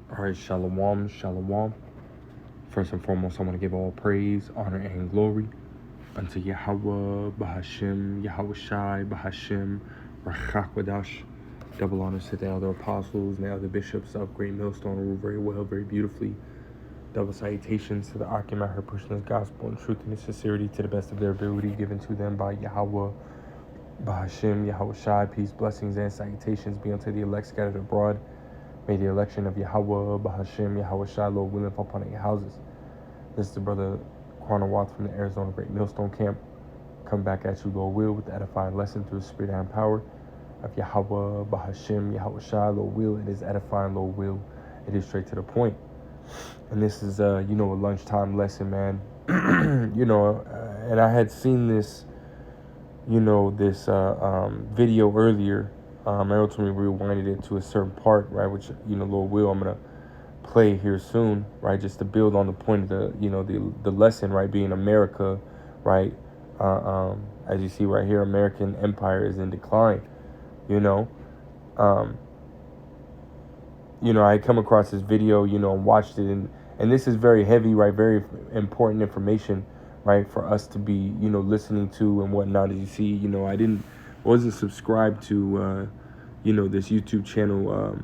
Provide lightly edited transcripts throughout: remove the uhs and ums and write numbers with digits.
All right, shalom, shalom. First and foremost, I want to give all praise, honor, and glory unto Yahweh, Bahashim, Yahweh Shai, Bahashim, Rachakwadash. Double honors to the elder apostles and the elder bishops of Great Millstone, who rule very well, very beautifully. Double salutations to the Akim out here pushing this gospel in truth and sincerity to the best of their ability, given to them by Yahweh, Bahashim, Yahweh Shai. Peace, blessings, and salutations be unto the elect scattered abroad. May the election of Yahweh, Bahashim, Yahweh Shai, Lord willing, fall upon your houses. This is the brother Quana Watts from the Arizona Great Millstone Camp. Come back at you, Lord will, with the edifying lesson through the spirit and power of Yahweh, Bahashim, Yahweh Shai, Lord will. It is edifying, Lord will. It is straight to the point. And this is, a lunchtime lesson, man. And I had seen this, video earlier. I ultimately rewinded it to a certain part, right, which, Lord will, I'm going to play here soon, right, just to build on the point of the lesson, right, being America, right, as you see right here, American empire is in decline, I come across this video, and watched it, and this is very heavy, right, very important information, right, for us to be, listening to and whatnot. As you see, wasn't subscribed to, this YouTube channel,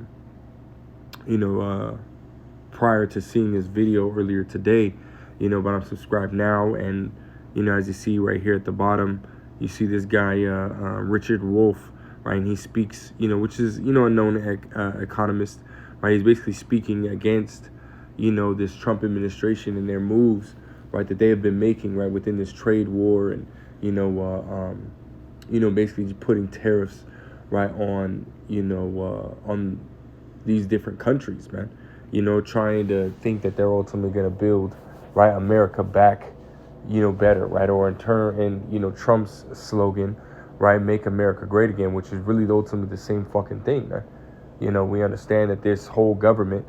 prior to seeing this video earlier today, but I'm subscribed now. And, as you see right here at the bottom, you see this guy, Richard Wolff, right? And he speaks, which is, a known economist, right? He's basically speaking against, this Trump administration and their moves, right, that they have been making, right, within this trade war and, basically putting tariffs, right, on, on these different countries, man. Trying to think that they're ultimately going to build, right, America back, better, right, or in turn, and, Trump's slogan, right, make America great again, which is really ultimately the same fucking thing, man. We understand that this whole government,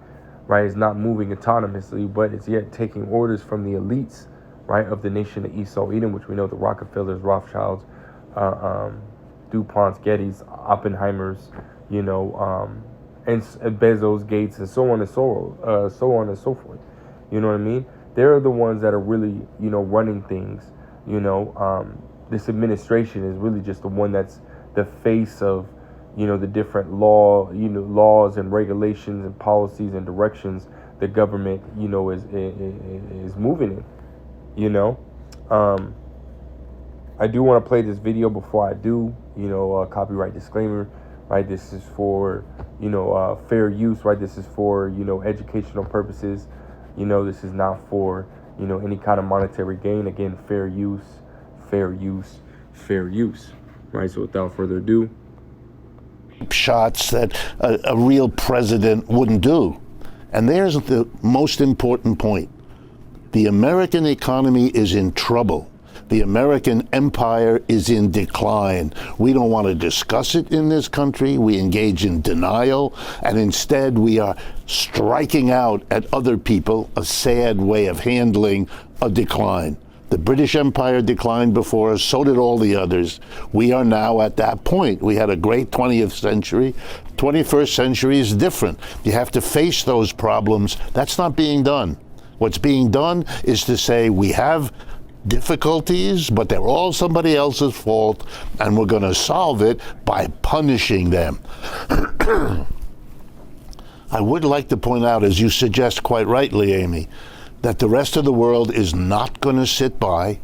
right, is not moving autonomously, but it's yet taking orders from the elites, right, of the nation of Esau, Edom, which we know the Rockefellers, Rothschilds, DuPonts, Gettys, Oppenheimers, and Bezos, Gates, and so on and so forth. You know what I mean? They're the ones that are really, running things. This administration is really just the one that's the face of, the different laws and regulations and policies and directions the government, is moving in. I do want to play this video before I do. Copyright disclaimer. Right, this is for fair use. Right, this is for educational purposes. This is not for any kind of monetary gain. Again, fair use, fair use, fair use. Right. So without further ado, shots that a real president wouldn't do. And there's the most important point. The American economy is in trouble. The American empire is in decline. We don't want to discuss it in this country. We engage in denial, and instead we are striking out at other people, a sad way of handling a decline. The British Empire declined before us, so did all the others. We are now at that point. We had a great 20th century. 21st century is different. You have to face those problems. That's not being done. What's being done is to say we have difficulties, but they're all somebody else's fault, and we're going to solve it by punishing them. I would like to point out, as you suggest quite rightly, Amy, that the rest of the world is not going to sit by.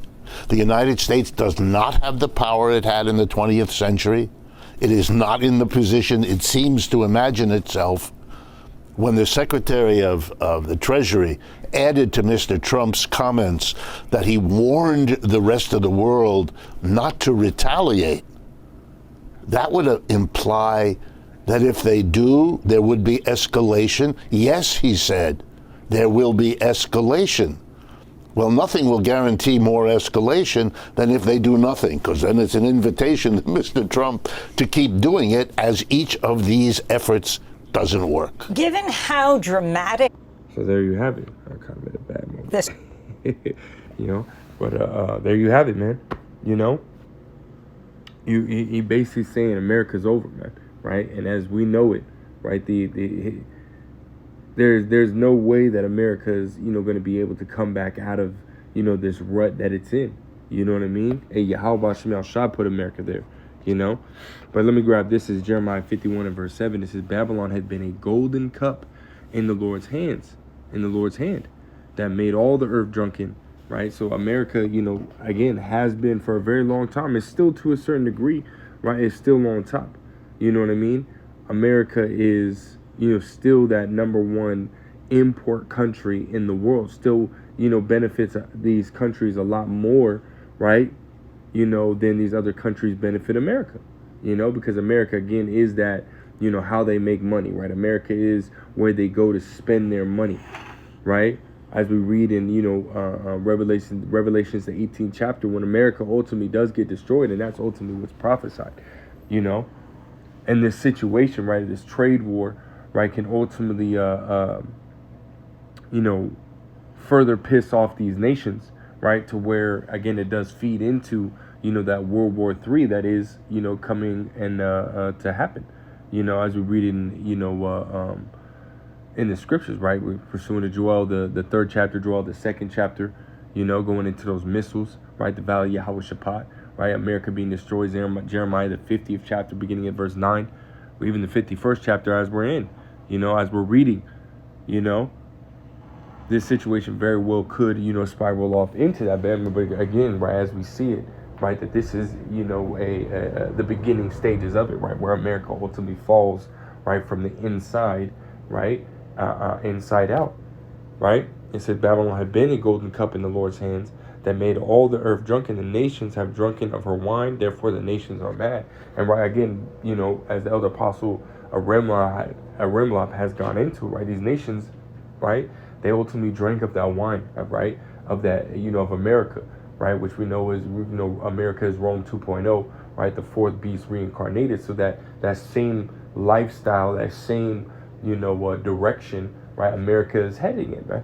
The United States does not have the power it had in the 20th century. It is not in the position it seems to imagine itself. When the Secretary of the Treasury added to Mr. Trump's comments that he warned the rest of the world not to retaliate, that would imply that if they do, there would be escalation. Yes, he said, there will be escalation. Well, nothing will guarantee more escalation than if they do nothing, because then it's an invitation to Mr. Trump to keep doing it as each of these efforts doesn't work. Given how dramatic. So there you have it. I kind of made a bad moment. This. But there you have it, man. He basically saying America's over, man, right? And as we know it, right, there's no way that America is, going to be able to come back out of, this rut that it's in. You know what I mean? Hey, Yahweh Shem Shah put America there, But let me grab this. Is Jeremiah 51 and verse 7. It says, Babylon had been a golden cup in the Lord's hand, that made all the earth drunken, right? So America, again, has been for a very long time. It's still to a certain degree, right? It's still on top. You know what I mean? America is, still that number one import country in the world. Still, benefits these countries a lot more, right? Than these other countries benefit America. Because America, again, is that, how they make money, right? America is where they go to spend their money, right? As we read in, Revelations, the 18th chapter, when America ultimately does get destroyed, and that's ultimately what's prophesied, And this situation, right, this trade war, right, can ultimately, further piss off these nations, right, to where, again, it does feed into, that World War III that is, coming and to happen, as we read in the scriptures, right? We're pursuing to Joel, the third chapter, Joel, the second chapter, going into those missiles, right? The Valley of Yehoshaphat, right? America being destroyed, Jeremiah, the 50th chapter, beginning at verse 9, or even the 51st chapter as we're in, as we're reading, this situation very well could, spiral off into that. But again, right, as we see it, right, that this is, the beginning stages of it, right, where America ultimately falls, right, from the inside, right, inside out, right? It said Babylon had been a golden cup in the Lord's hands that made all the earth drunken. The nations have drunken of her wine, therefore the nations are mad. And right, again, as the elder apostle Arimlab has gone into, right, these nations, right, they ultimately drank of that wine, right, of that, of America, right, which we know is, America is Rome 2.0, right, the fourth beast reincarnated. So that same lifestyle, that same, direction, right, America is heading in, right,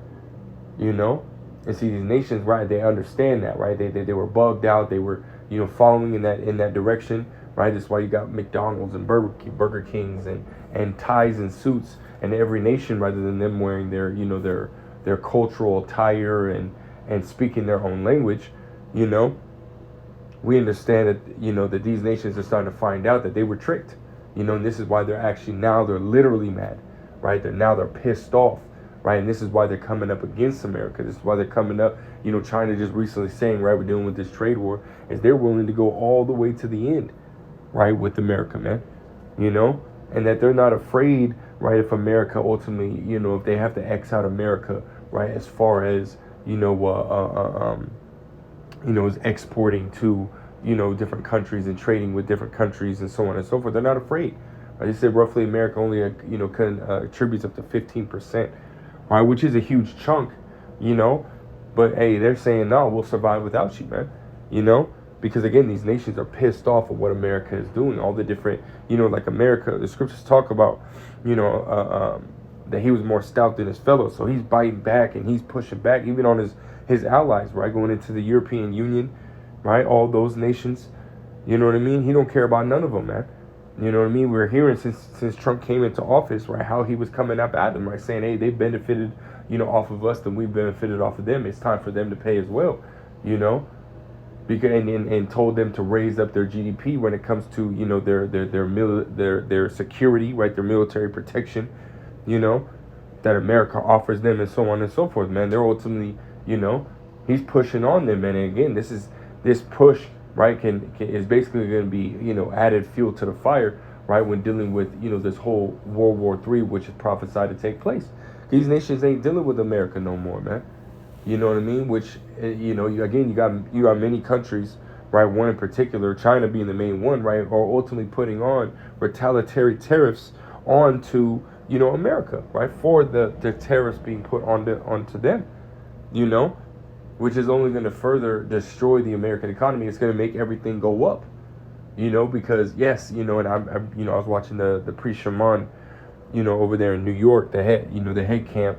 and see these nations, right, they understand that, right, they were bugged out, they were, following in that direction, right. That's why you got McDonald's and Burger Kings and ties and suits in every nation, rather than them wearing their, their cultural attire and speaking their own language. We understand that, that these nations are starting to find out that they were tricked, and this is why they're literally mad, right? They're pissed off, right? And this is why they're coming up against America. This is why they're coming up, China just recently saying, right, we're dealing with this trade war, is they're willing to go all the way to the end, right, with America, man, and that they're not afraid, right, if America ultimately, if they have to X out America, right, as far as, is exporting to, different countries and trading with different countries and so on and so forth. They're not afraid. Right? They said roughly America only, contributes up to 15%, right, which is a huge chunk, but hey, they're saying, no, we'll survive without you, man, because again, these nations are pissed off of what America is doing, all the different, like America, the scriptures talk about, that he was more stout than his fellows, so he's biting back and he's pushing back, even on his allies, right, going into the European Union, right, all those nations, you know what I mean? He don't care about none of them, man. You know what I mean? We're hearing since Trump came into office, right, how he was coming up at them, right, saying, hey, they benefited, off of us, then we benefited off of them. It's time for them to pay as well, because and told them to raise up their GDP when it comes to, their security, right, their military protection, that America offers them, and so on and so forth, man. They're ultimately, he's pushing on them, man. And again, this push, right, is basically going to be, added fuel to the fire, right, when dealing with, this whole World War III, which is prophesied to take place. These nations ain't dealing with America no more, man. You know what I mean? Which, you got many countries, right, one in particular, China being the main one, right, are ultimately putting on retaliatory tariffs onto, America, right, for the tariffs being put onto them, which is only going to further destroy the American economy. It's going to make everything go up, because yes, and I was watching the priest Shaman, over there in New York, the head camp,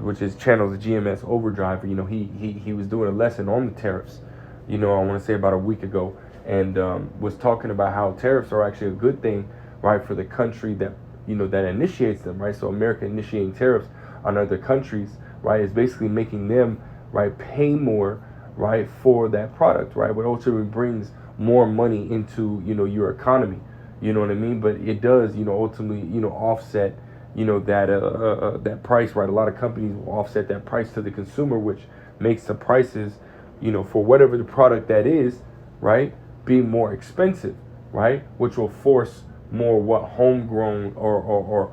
which is channels GMS Overdrive. He was doing a lesson on the tariffs, I want to say about a week ago, and was talking about how tariffs are actually a good thing, right, for the country that, that initiates them, right? So America initiating tariffs on other countries, right, is basically making them, right, pay more, right, for that product, right, what ultimately brings more money into, your economy, you know what I mean? But it does, ultimately, offset, that price, right? A lot of companies will offset that price to the consumer, which makes the prices, for whatever the product that is, right, be more expensive, right? Which will force more homegrown or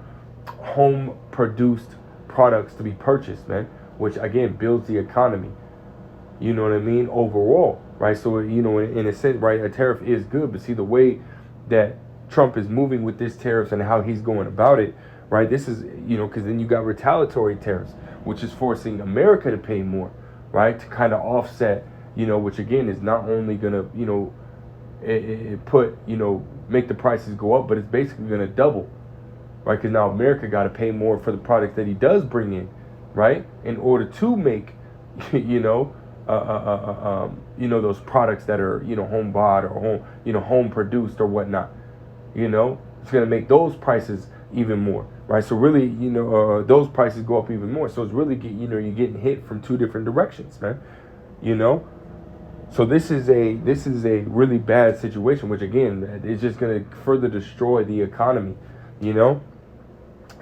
home produced products to be purchased, man, which again builds the economy. You know what I mean? Overall, right? So, in a sense, right, a tariff is good, but see the way that Trump is moving with this tariffs and how he's going about it, right? This is, because then you got retaliatory tariffs, which is forcing America to pay more, right? To kind of offset, which again is not only going to, make the prices go up, but it's basically going to double, right? Because now America got to pay more for the products that he does bring in, right? In order to make, those products that are, home bought or home produced or whatnot, it's going to make those prices even more, right? So really, those prices go up even more. So it's really, you're getting hit from two different directions, man, So this is a really bad situation, which again, is just going to further destroy the economy,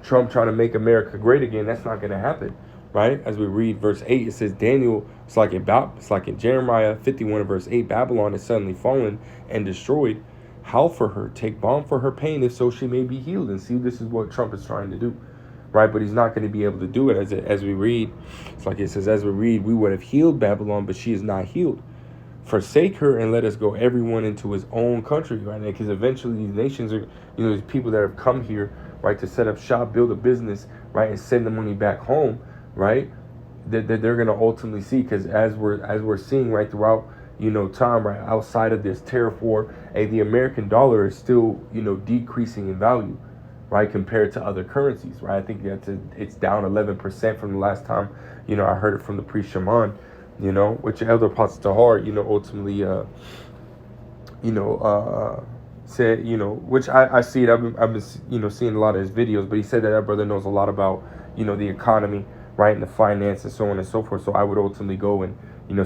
Trump trying to make America great again, that's not going to happen, right? As we read verse 8, it says, Daniel, it's like in Jeremiah 51 verse 8, Babylon is suddenly fallen and destroyed. Howl for her, take balm for her pain, if so she may be healed. And see, this is what Trump is trying to do, right? But he's not going to be able to do it. As we read, it's like it says, as we read, we would have healed Babylon, but she is not healed. Forsake her and let us go everyone into his own country, right? Because eventually these nations are, these people that have come here, right, to set up shop, build a business, right, and send the money back home, right, that they're going to ultimately see, because as we're seeing right throughout, time, right, outside of this tariff war, the American dollar is still, decreasing in value, right, compared to other currencies, right? I think it's down 11% from the last time, I heard it from the priest Shaman, which Elder Potts Tahar, ultimately, said, which I see it. I've been, seeing a lot of his videos, but he said that brother knows a lot about, the economy, right, and the finance and so on and so forth. So I would ultimately go and,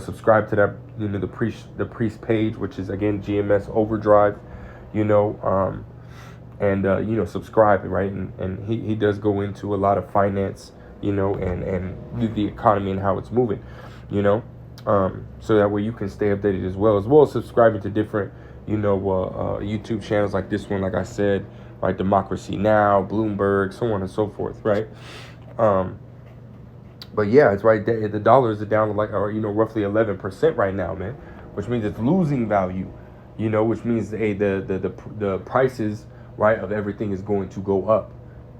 subscribe to that, the priest page, which is again GMS Overdrive, and subscribe, right, and he does go into a lot of finance, and the economy and how it's moving, so that way you can stay updated as well as subscribing to different, YouTube channels like this one, like I said, right, Democracy Now, Bloomberg, so on and so forth, right? But yeah, it's right there. The dollar is down roughly 11% right now, man, which means it's losing value, which means the prices, right, of everything is going to go up,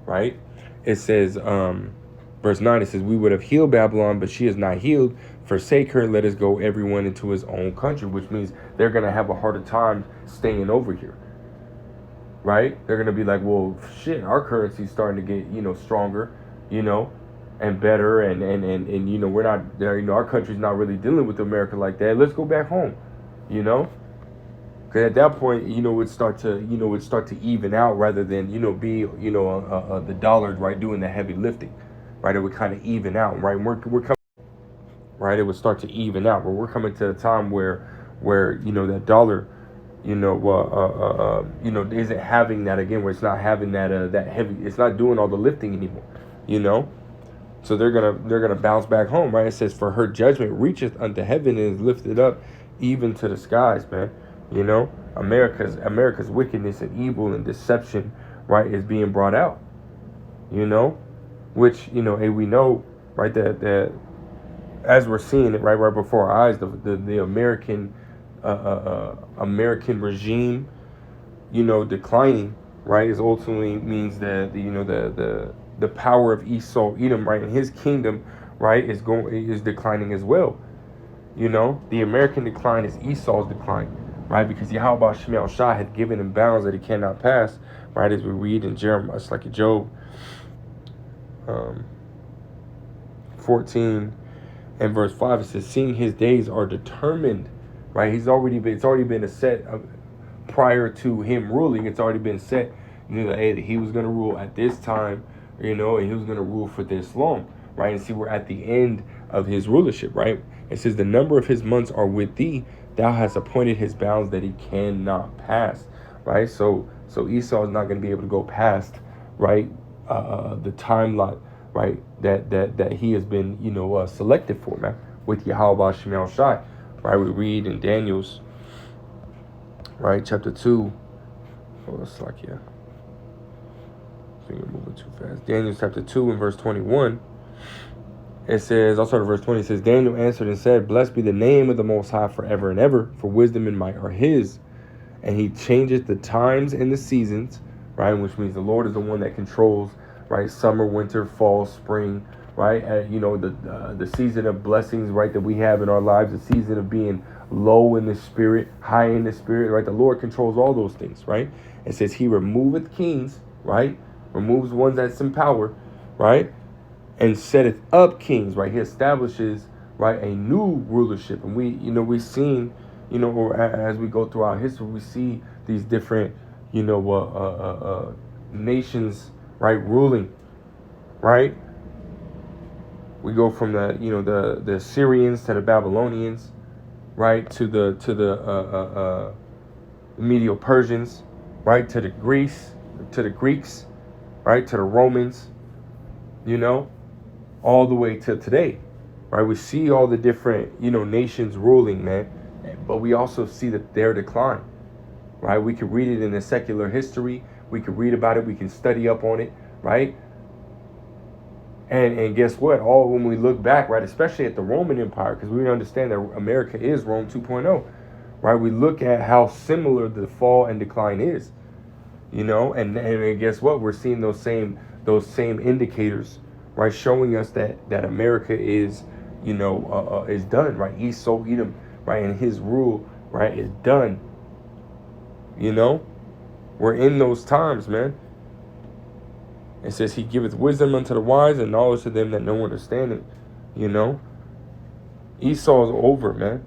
right? It says, verse 9, it says, we would have healed Babylon, but she is not healed. Forsake her and let us go everyone into his own country, which means they're going to have a harder time staying over here, right? They're going to be like, well, shit, our currency's starting to get, stronger, and better, and we're not there, our country's not really dealing with America like that. Let's go back home, because at that point, it would start to even out rather than, be, the dollar, right, doing the heavy lifting, right? It would kind of even out, right? We're coming, right? It would start to even out, but we're coming to a time where that dollar, isn't having that again, where it's not having that heavy, it's not doing all the lifting anymore, So they're gonna bounce back home, right? It says, for her judgment reacheth unto heaven and is lifted up even to the skies, man. America's wickedness and evil and deception, right, is being brought out. Which, hey, we know, right, that as we're seeing it right before our eyes, the American American regime, declining, right, is ultimately means that the power of Esau, Edom, right, and his kingdom, right, is declining as well. The American decline is Esau's decline, right, because Yahweh Shemel Shah had given him bounds that he cannot pass, right, as we read in Jeremiah, it's like in Job 14 and verse 5, it says, seeing his days are determined, right, it's already been a set prior to him ruling, it's already been set, knew that, hey, that he was going to rule at this time, and he was going to rule for this long, right? And see, we're at the end of his rulership, right? It says, the number of his months are with thee. Thou hast appointed his bounds that he cannot pass, right? So Esau is not going to be able to go past, right, the timeline, right, that he has been, selected for, man, with Yahweh Shem El Shai, right? We read in Daniel's, right, chapter 2. Oh, it's like, yeah. I think we're moving too fast. Daniel chapter 2 and verse 21. It says, I'll start at verse 20. It says, Daniel answered and said, blessed be the name of the Most High forever and ever, for wisdom and might are his. And he changeth the times and the seasons, right? Which means the Lord is the one that controls, right? Summer, winter, fall, spring, right? The season of blessings, right, that we have in our lives, the season of being low in the spirit, high in the spirit, right? The Lord controls all those things, right? It says he removeth kings, right? Removes ones that's in power, right? And setteth up kings, right? He establishes, right, a new rulership. And we've seen, or as we go through our history, we see these different, nations, right, ruling, right? We go from the Assyrians to the Babylonians, right, to the Medo-Persians, right, to the Greeks, right, to the Romans, all the way to today, right? We see all the different, nations ruling, man, but we also see that their decline, right? We can read it in the secular history. We can read about it. We can study up on it, right? And guess what? All when we look back, right, especially at the Roman Empire, because we understand that America is Rome 2.0, right? We look at how similar the fall and decline is, and guess what? We're seeing those same indicators, right, showing us that America is, is done, right? Esau, Edom, right, and his rule, right, is done. We're in those times, man. It says he giveth wisdom unto the wise and knowledge to them that know understanding. Esau is over, man.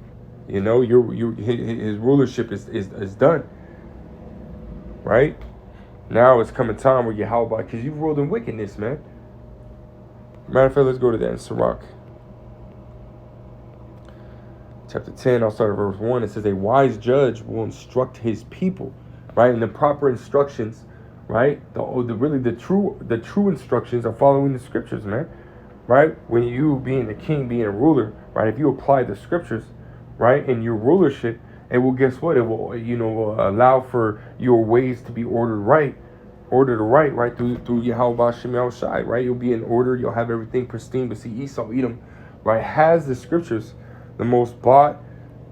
His rulership is done. Right? Now it's coming time where Yahweh, because you've ruled in wickedness, man. Matter of fact, let's go to that in Sirach. Chapter 10, I'll start at verse 1. It says, a wise judge will instruct his people, right? And the proper instructions, right? The true instructions are following the scriptures, man. Right? When you being the king, being a ruler, right? If you apply the scriptures, right, in your rulership, it will, guess what? It will, allow for your ways to be ordered right, right, through Yahweh Shem El Shai, right? You'll be in order. You'll have everything pristine. But see, Esau, Edom, right, has the scriptures, the most bought,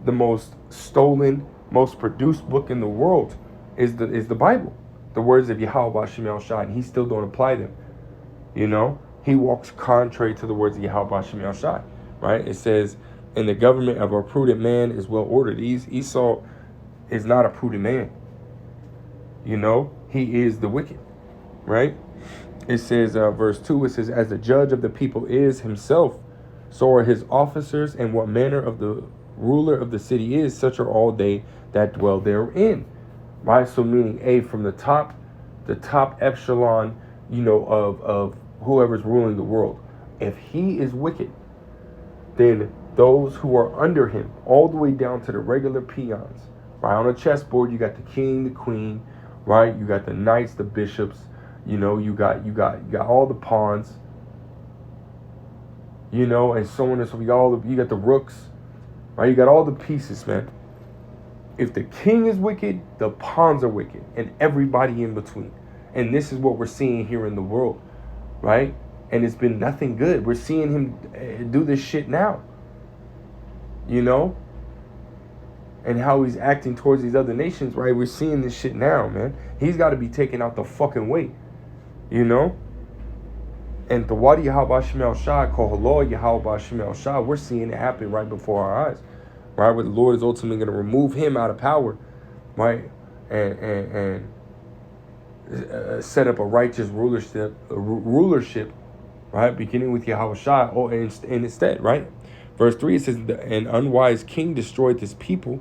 the most stolen, most produced book in the world is the Bible, the words of Yahweh Shem El Shai, and he still don't apply them. He walks contrary to the words of Yahweh Shem El Shai, right? It says, and the government of a prudent man is well ordered. Esau is not a prudent man. He is the wicked, right? It says, verse 2, it says, as the judge of the people is himself, so are his officers, and what manner of the ruler of the city is, such are all they that dwell therein. Right? So meaning, from the top echelon, of whoever's ruling the world. If he is wicked, then those who are under him, all the way down to the regular peons, right? On a chessboard, you got the king, the queen, right? You got the knights, the bishops, you got all the pawns, and so on and so forth. You got the rooks, right? You got all the pieces, man. If the king is wicked, the pawns are wicked, and everybody in between. And this is what we're seeing here in the world, right? And it's been nothing good. We're seeing him do this shit now, and how he's acting towards these other nations, right? We're seeing this shit now, man. He's got to be taken out the fucking way, And the Wadi Yahweh Shem El Shai, Kohallah Yahweh Shem El Shai, we're seeing it happen right before our eyes, right? Where the Lord is ultimately going to remove him out of power, right? And set up a righteous rulership, right? Beginning with Yahweh Shai, and instead, right? Verse 3, it says, an unwise king destroyed his people,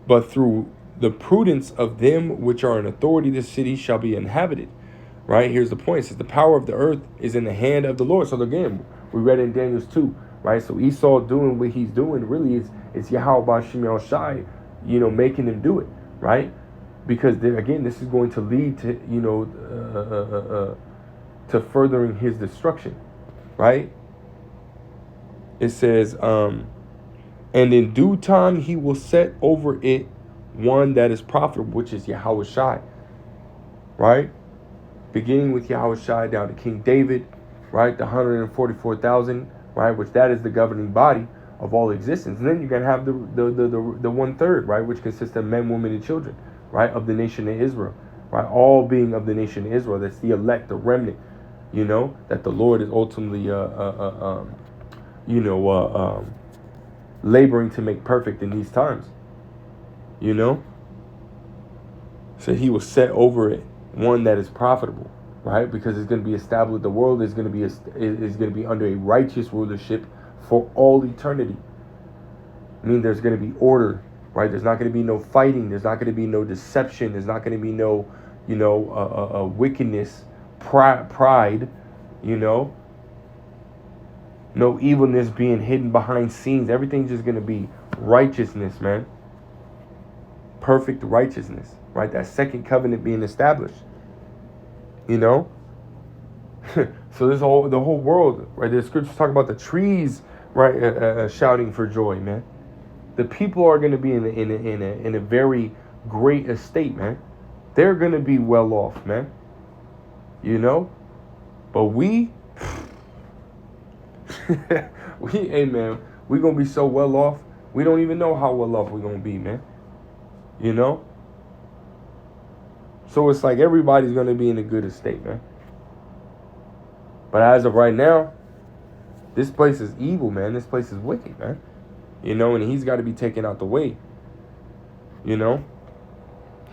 but through the prudence of them which are in authority, the city shall be inhabited. Right? Here's the point. It says the power of the earth is in the hand of the Lord. So again, we read in Daniel 2, right? So Esau doing what he's doing really is Yahweh Bashim El Shai, making him do it, right? Because again, this is going to lead to, to furthering his destruction, right? It says, and in due time he will set over it one that is profitable, which is Yahweh Shai, right? Beginning with Yahweh Shai down to King David, right? The 144,000, right? Which that is the governing body of all existence. And then you're gonna have the 1/3, right? Which consists of men, women, and children, right? Of the nation of Israel, right? All being of the nation of Israel. That's the elect, the remnant, that the Lord is ultimately, laboring to make perfect in these times, So he will set over it one that is profitable, right? Because it's going to be established. The world is going to be under a righteous rulership for all eternity. I mean, there's going to be order, right? There's not going to be no fighting. There's not going to be no deception. There's not going to be no, wickedness, pride, no evilness being hidden behind scenes. Everything's just going to be righteousness, man. Perfect righteousness, right? That second covenant being established, So the whole world, right? The scriptures talk about the trees, right, shouting for joy, man. The people are going to be in a very great estate, man. They're going to be well off, man. But we, hey, man, we going to be so well off. We don't even know how well off we're going to be, man. So it's like everybody's going to be in a good estate, man. But as of right now, this place is evil, man. This place is wicked, man. And he's got to be taken out the way. He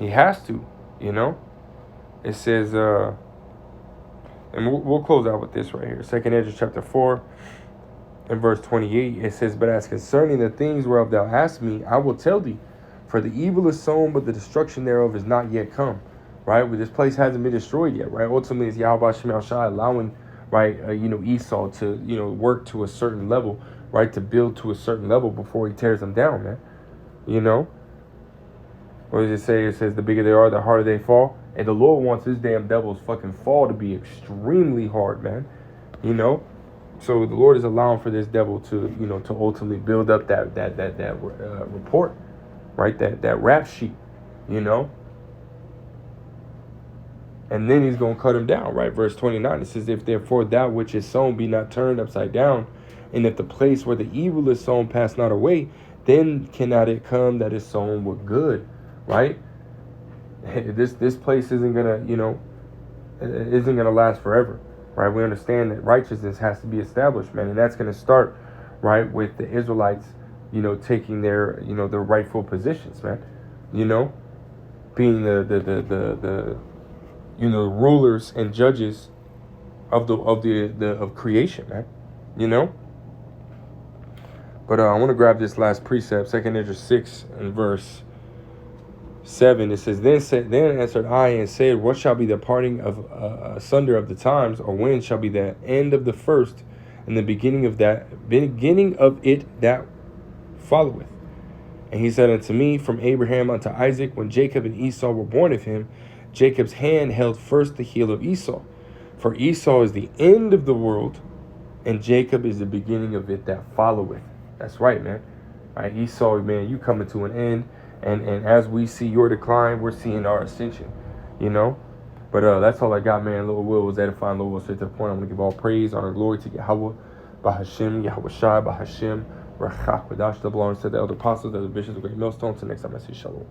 has to, It says, and we'll close out with this right here. 2nd Ezra chapter 4 and verse 28. It says, but as concerning the things whereof thou hast me, I will tell thee. For the evil is sown, but the destruction thereof is not yet come. Right? But this place hasn't been destroyed yet. Right? Ultimately, it's Yahweh Shemel Shai allowing, right, Esau to, work to a certain level, right, to build to a certain level before he tears them down, man. What does it say? It says, the bigger they are, the harder they fall. And the Lord wants his damn devil's fucking fall to be extremely hard, man. So the Lord is allowing for this devil to, to ultimately build up that report, right? That rap sheet, And then he's going to cut him down, right? Verse 29, it says, if therefore that which is sown be not turned upside down, and if the place where the evil is sown pass not away, then cannot it come that is sown with good, right? This place isn't going to, isn't going to last forever, right? We understand that righteousness has to be established, man. And that's going to start, right, with the Israelites, taking their, their rightful positions, man. Being the rulers and judges of creation, man. But I want to grab this last precept, 2nd Ezra 6 and verse 7. It says, Then answered I and said, what shall be the parting of asunder of the times, or when shall be the end of the first, and the beginning of it that followeth? And he said unto me, from Abraham unto Isaac, when Jacob and Esau were born of him, Jacob's hand held first the heel of Esau. For Esau is the end of the world, and Jacob is the beginning of it that followeth. That's right, man. All right, Esau, man, you coming to an end. And as we see your decline, we're seeing our ascension, But that's all I got, man. Lord Will was edifying. Lord Will straight to the point. I'm going to give all praise, honor, glory to Yahweh, Bahashim, Yahweh Shai, Bahashim, Rachak, Wadash, the belongs to the elder apostles, the bishops, the great millstones. Until next time, I say shalom.